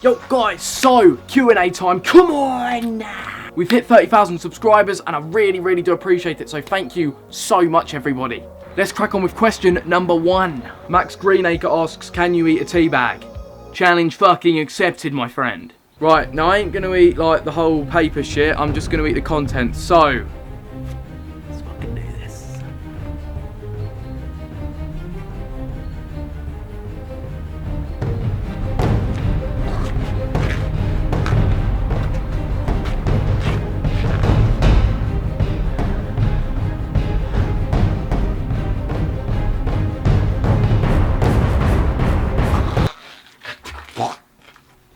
Yo guys, so Q&A time, come on! We've hit 30,000 subscribers and I really do appreciate it, so thank you so much everybody. Let's crack on with question number 1. Max Greenacre asks, can you eat a tea bag? Challenge fucking accepted, my friend. Right, now I ain't gonna eat like the whole paper shit, I'm just gonna eat the content, so let's fucking do this.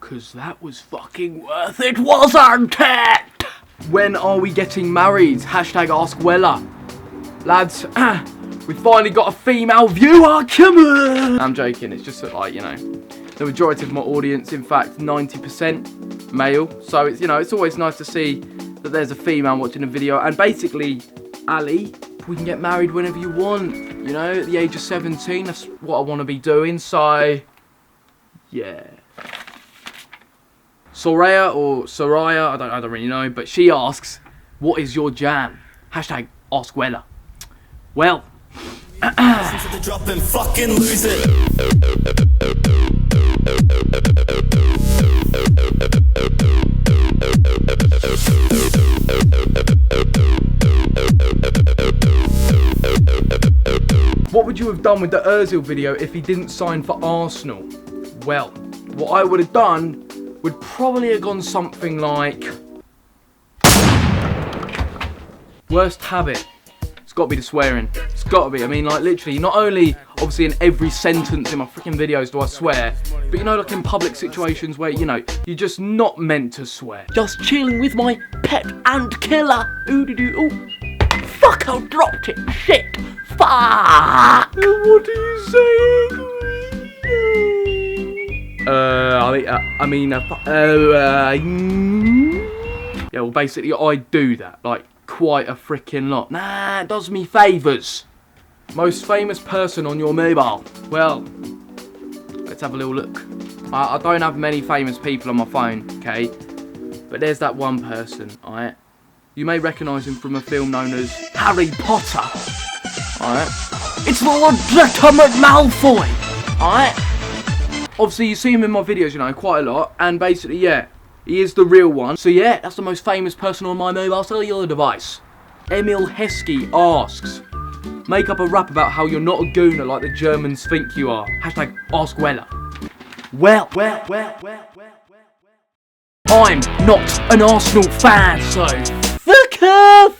Cause that was fucking worth it, wasn't it? When are we getting married? Hashtag ask Wella. Lads, we finally got a female viewer, come on! I'm joking, it's just that, like, you know, the majority of my audience, in fact 90% male, so it's, you know, it's always nice to see that there's a female watching a video. And basically, Ali, we can get married whenever you want, you know, at the age of 17, that's what I want to be doing, so yeah. Soraya or Soraya, I don't really know, but she asks, what is your jam? Hashtag ask Wella. Well, listen to the drop and fucking lose it. What would you have done with the Oziel video if he didn't sign for Arsenal? Well, what I would have done would probably have gone something like, worst habit, it's got to be the swearing, it's got to be. I mean, like, literally, not only obviously in every sentence in my freaking videos do I swear, but you know, like in public situations where, you know, you're just not meant to swear. Just chilling with my pet and killer, ooh-doo-doo, ooh, fuck, I dropped it, shit, fuck. What are you saying? Yeah, well, basically, I do that, like, quite a freaking lot. Nah, it does me favours. Most famous person on your mobile? Well, let's have a little look. I don't have many famous people on my phone, okay? But there's that one person, alright? You may recognise him from a film known as Harry Potter, alright? It's the legitimate Malfoy, alright? Obviously, you see him in my videos, you know, quite a lot. And basically, yeah, he is the real one. So yeah, that's the most famous person on my mobile cellular device. Emil Heskey asks, make up a rap about how you're not a gooner like the Germans think you are. Hashtag ask Wella. Well, I'm not an Arsenal fan, so fuck off!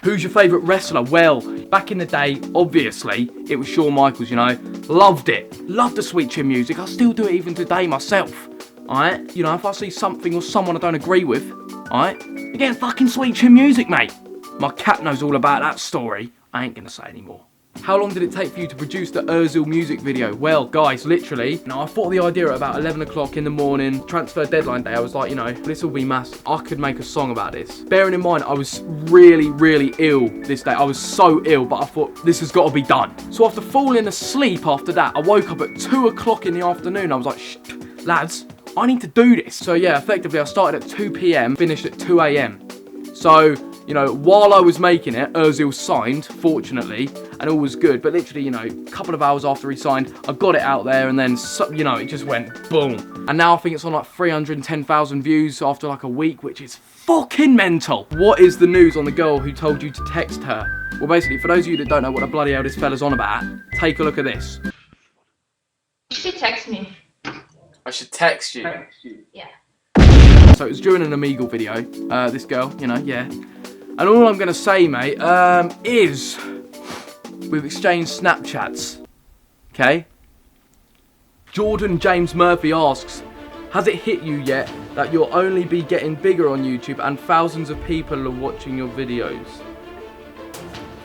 Who's your favourite wrestler? Well, back in the day, obviously, it was Shawn Michaels, you know. Loved it. Loved the sweet chin music. I still do it even today myself. Alright? You know, if I see something or someone I don't agree with, alright? You're getting fucking sweet chin music, mate. My cat knows all about that story. I ain't gonna say anymore. How long did it take for you to produce the Oziel music video? Well, guys, literally, now I thought the idea at about 11 o'clock in the morning, transfer deadline day, I was like, you know, this will be massive. I could make a song about this. Bearing in mind, I was really ill this day. I was so ill, but I thought, this has got to be done. So after falling asleep after that, I woke up at 2 o'clock in the afternoon. I was like, shh, lads, I need to do this. So yeah, effectively, I started at 2 PM, finished at 2 AM. So, you know, while I was making it, Oziel signed, fortunately, and all was good. But literally, you know, a couple of hours after he signed, I got it out there, and then, you know, it just went boom. And now I think it's on like 310,000 views after like a week, which is fucking mental. What is the news on the girl who told you to text her? Well, basically, for those of you that don't know what the bloody hell this fella's on about, take a look at this. You should text me. I should text you? Yeah. So it was during an Omegle video, this girl, you know, yeah. And all I'm going to say, mate, is we've exchanged Snapchats, okay? Jordan James Murphy asks, has it hit you yet that you'll only be getting bigger on YouTube and thousands of people are watching your videos?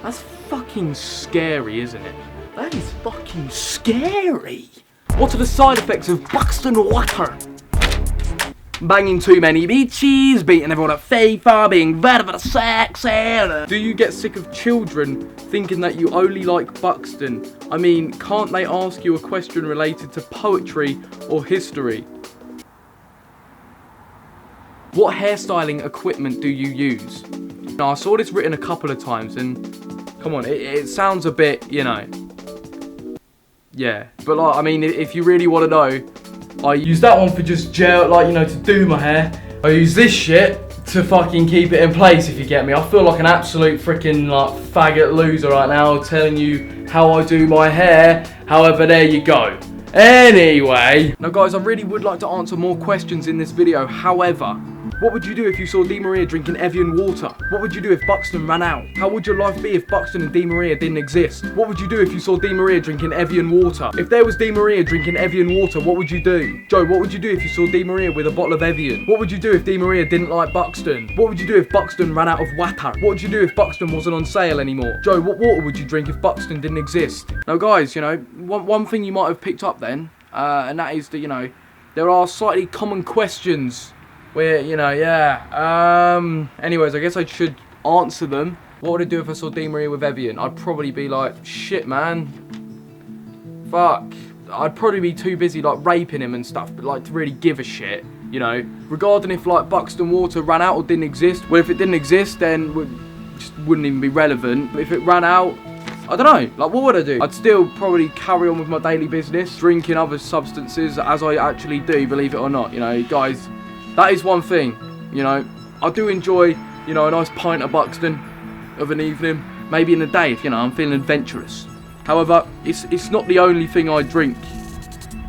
That's fucking scary, isn't it? That is fucking scary. What are the side effects of Buxton water? Banging too many bitches, beating everyone at FIFA, being very sexy. Do you get sick of children thinking that you only like Buxton? I mean, can't they ask you a question related to poetry or history? What hairstyling equipment do you use? Now, I saw this written a couple of times, and come on, it sounds a bit, you know. Yeah, but like, I mean, if you really want to know, I use that one for just gel, like, you know, to do my hair. I use this shit to fucking keep it in place, if you get me. I feel like an absolute freaking like faggot loser right now telling you how I do my hair. However, there you go. Anyway, now guys, I really would like to answer more questions in this video. However, what would you do if you saw Di Maria drinking Evian water? What would you do if Buxton ran out? How would your life be if Buxton and Di Maria didn't exist? What would you do if you saw Di Maria drinking Evian water? If there was Di Maria drinking Evian water, what would you do? Joe, what would you do if you saw Di Maria with a bottle of Evian? What would you do if Di Maria didn't like Buxton? What would you do if Buxton ran out of water? What would you do if Buxton wasn't on sale anymore? Joe, what water would you drink if Buxton didn't exist? Now guys, you know, one thing you might have picked up then, and that is that, you know, there are slightly common questions where, you know, anyways, I guess I should answer them. What would I do if I saw Di Maria with Evian? I'd probably be like, shit, man. Fuck. I'd probably be too busy, like, raping him and stuff, but, like, to really give a shit, you know. Regarding if, like, Buxton water ran out or didn't exist. Well, if it didn't exist, then it just wouldn't even be relevant. But if it ran out, I don't know, like, what would I do? I'd still probably carry on with my daily business, drinking other substances, as I actually do, believe it or not, you know, guys. That is one thing, you know, I do enjoy, you know, a nice pint of Buxton of an evening, maybe in the day if, you know, I'm feeling adventurous. However, it's not the only thing I drink.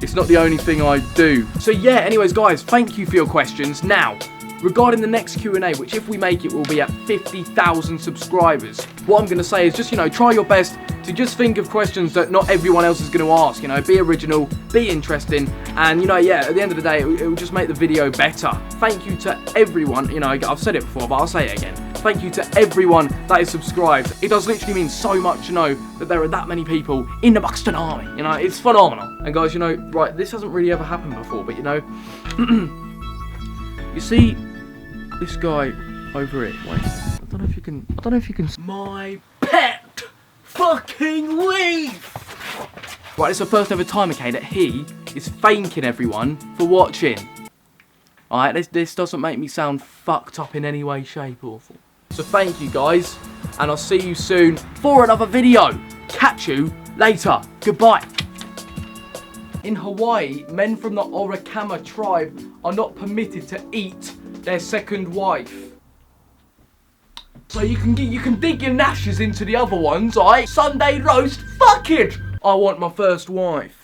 It's not the only thing I do. So yeah, anyways guys, thank you for your questions. Now, regarding the next Q&A, which if we make it will be at 50,000 subscribers, what I'm going to say is just, you know, try your best to just think of questions that not everyone else is going to ask, you know, be original, be interesting, and, you know, yeah, at the end of the day, it will just make the video better. Thank you to everyone, you know, I've said it before, but I'll say it again. Thank you to everyone that is subscribed. It does literally mean so much to know that there are that many people in the Buxton Army, you know, it's phenomenal. And guys, you know, right, this hasn't really ever happened before, but, you know, you see this guy over here, wait, I don't know if you can, my pet fucking leaf! Right, it's the first ever time, okay, that he is thanking everyone for watching. Alright, this doesn't make me sound fucked up in any way, shape or form. So thank you guys, and I'll see you soon for another video. Catch you later. Goodbye. In Hawaii, men from the Orikama tribe are not permitted to eat their second wife. So you can dig your nashes into the other ones, alright? Sunday roast, fuck it! I want my first wife.